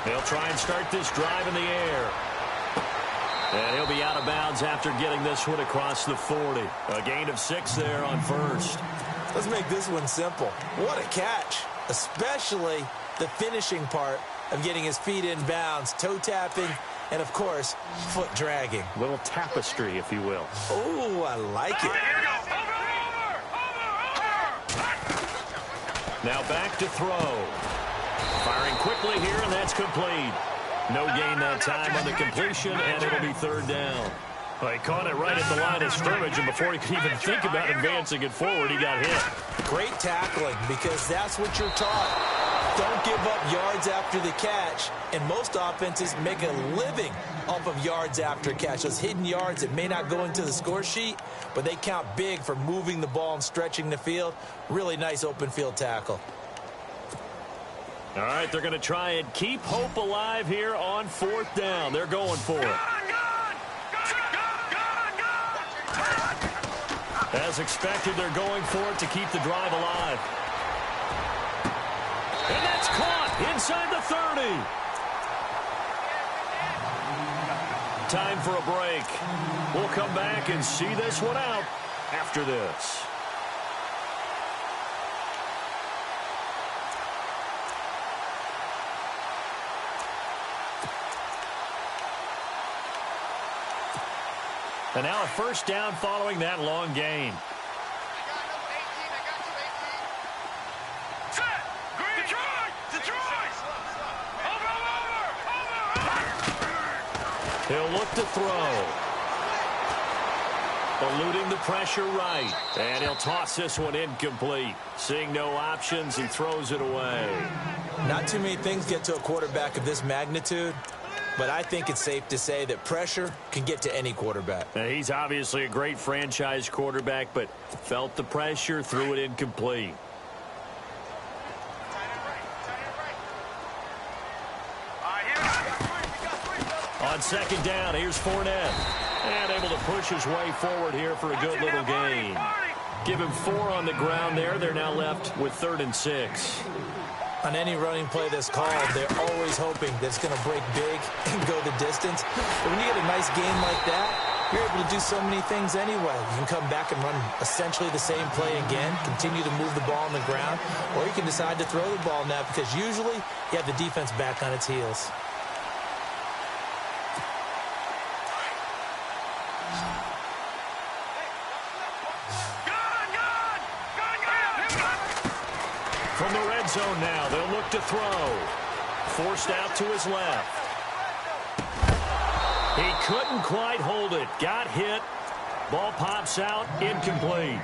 They'll try and start this drive in the air. And he'll be out of bounds after getting this one across the 40. A gain of 6 there on 1st. Let's make this one simple. What a catch, especially the finishing part of getting his feet in bounds, toe tapping, and, of course, foot dragging. Little tapestry, if you will. Oh, I like it. Now back to throw. Firing quickly here, and that's complete. No gain that time on the completion, and it'll be 3rd down. Well, he caught it right at the line of scrimmage, and before he could even think about advancing it forward, he got hit. Great tackling, because that's what you're taught. Don't give up yards after the catch, and most offenses make a living off of yards after catch. Those hidden yards that may not go into the score sheet, but they count big for moving the ball and stretching the field. Really nice open field tackle. All right, they're going to try and keep hope alive here on 4th down. They're going for it. As expected, they're going for it to keep the drive alive. And that's caught inside the 30. Time for a break. We'll come back and see this one out after this. And now a 1st down following that long gain. He'll look to throw. Eluding the pressure right. And he'll toss this one incomplete. Seeing no options, he throws it away. Not too many things get to a quarterback of this magnitude, but I think it's safe to say that pressure can get to any quarterback. Now, he's obviously a great franchise quarterback, but felt the pressure, threw it incomplete. On 2nd down, here's Fournette. And able to push his way forward here for a good little gain. Give him 4 on the ground there. They're now left with 3rd and 6. On any running play that's called, they're always hoping that it's going to break big and go the distance. But when you get a nice game like that, you're able to do so many things anyway. You can come back and run essentially the same play again, continue to move the ball on the ground, or you can decide to throw the ball now because usually you have the defense back on its heels. From the red zone now, they'll look to throw. forced out to his left. He couldn't quite hold it. Got hit. Ball pops out. Incomplete.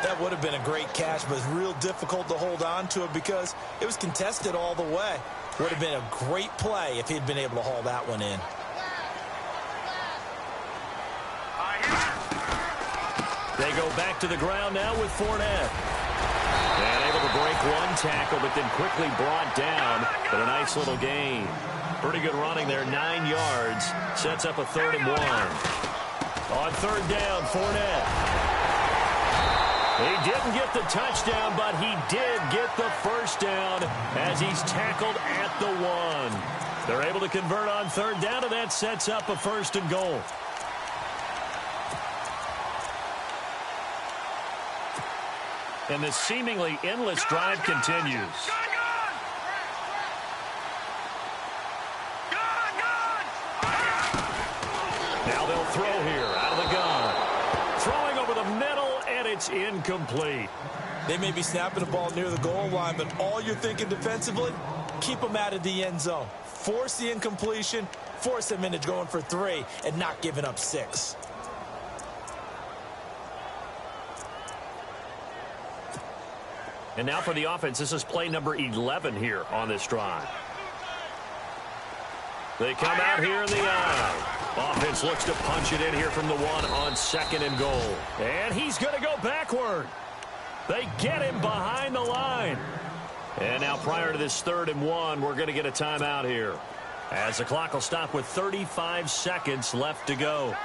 That would have been a great catch, but it's real difficult to hold on to it because it was contested all the way. Would have been a great play if he'd been able to haul that one in. They go back to the ground now with Fournette. And able to break one tackle, but then quickly brought down. But a nice little gain. Pretty good running there, 9 yards. Sets up a 3rd and 1. On 3rd down, Fournette. He didn't get the touchdown, but he did get the 1st down as he's tackled at the 1. They're able to convert on 3rd down, and that sets up a 1st and goal. And this seemingly endless drive continues. Now they'll throw here out of the gun. Throwing over the middle, and it's incomplete. They may be snapping the ball near the goal line, but all you're thinking defensively, keep them out of the end zone. Force the incompletion, force them into going for 3, and not giving up 6. And now for the offense, this is play number 11 here on this drive. They come out here in the eye. Offense looks to punch it in here from the 1 on 2nd and goal. And he's going to go backward. They get him behind the line. And now prior to this 3rd and 1, we're going to get a timeout here, as the clock will stop with 35 seconds left to go.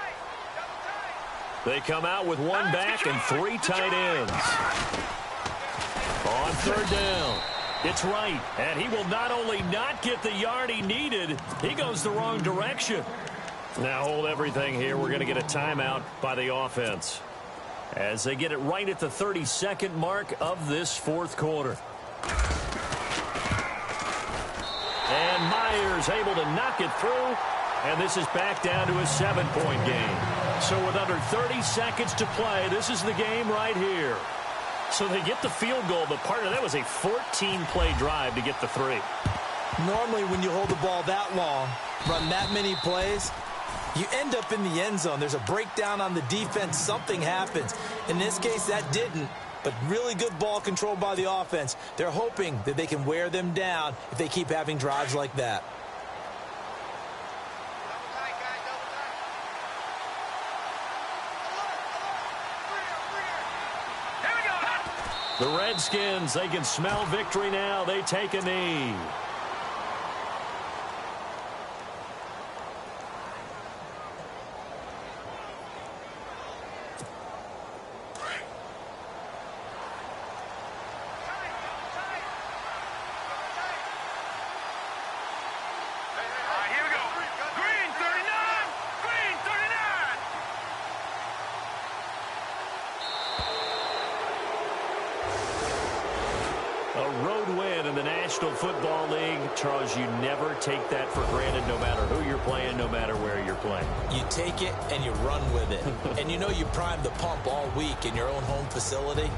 They come out with 1 back and 3 tight ends. On 3rd down, it's right, and he will not only not get the yard he needed, he goes the wrong direction. Now hold everything here. We're going to get a timeout by the offense as they get it right at the 32nd mark of this 4th quarter. And Myers able to knock it through, and this is back down to a 7-point game. So with under 30 seconds to play, this is the game right here. So they get the field goal, but part of that was a 14-play drive to get the 3. Normally when you hold the ball that long, run that many plays, you end up in the end zone. There's a breakdown on the defense. Something happens. In this case, that didn't, but really good ball control by the offense. They're hoping that they can wear them down if they keep having drives like that. The Redskins, they can smell victory now. They take a knee. Here we go. Green 39. Green 39. A road win in the National Football League. Charles, you never take that for granted, no matter who you're playing, no matter where you're playing. You take it and you run with it. And you know you primed the pump all week in your own home facility.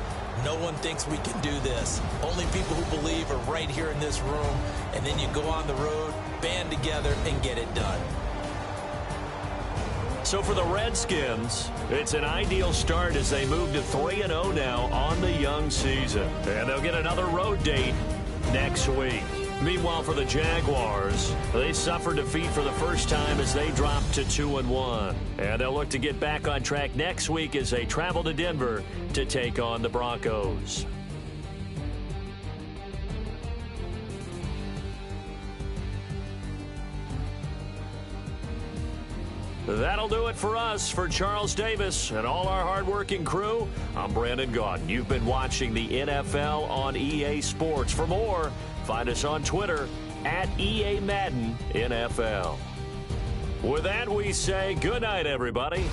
No one thinks we can do this. Only people who believe are right here in this room. And then you go on the road, band together, and get it done. So for the Redskins, it's an ideal start as they move to 3-0 now on the young season. And they'll get another road date next week. Meanwhile, for the Jaguars, they suffered defeat for the first time as they dropped to 2-1. And they'll look to get back on track next week as they travel to Denver to take on the Broncos. That'll do it for us. For Charles Davis and all our hardworking crew, I'm Brandon Gaudin. You've been watching the NFL on EA Sports. For more, find us on Twitter at EA Madden NFL. With that, we say good night, everybody.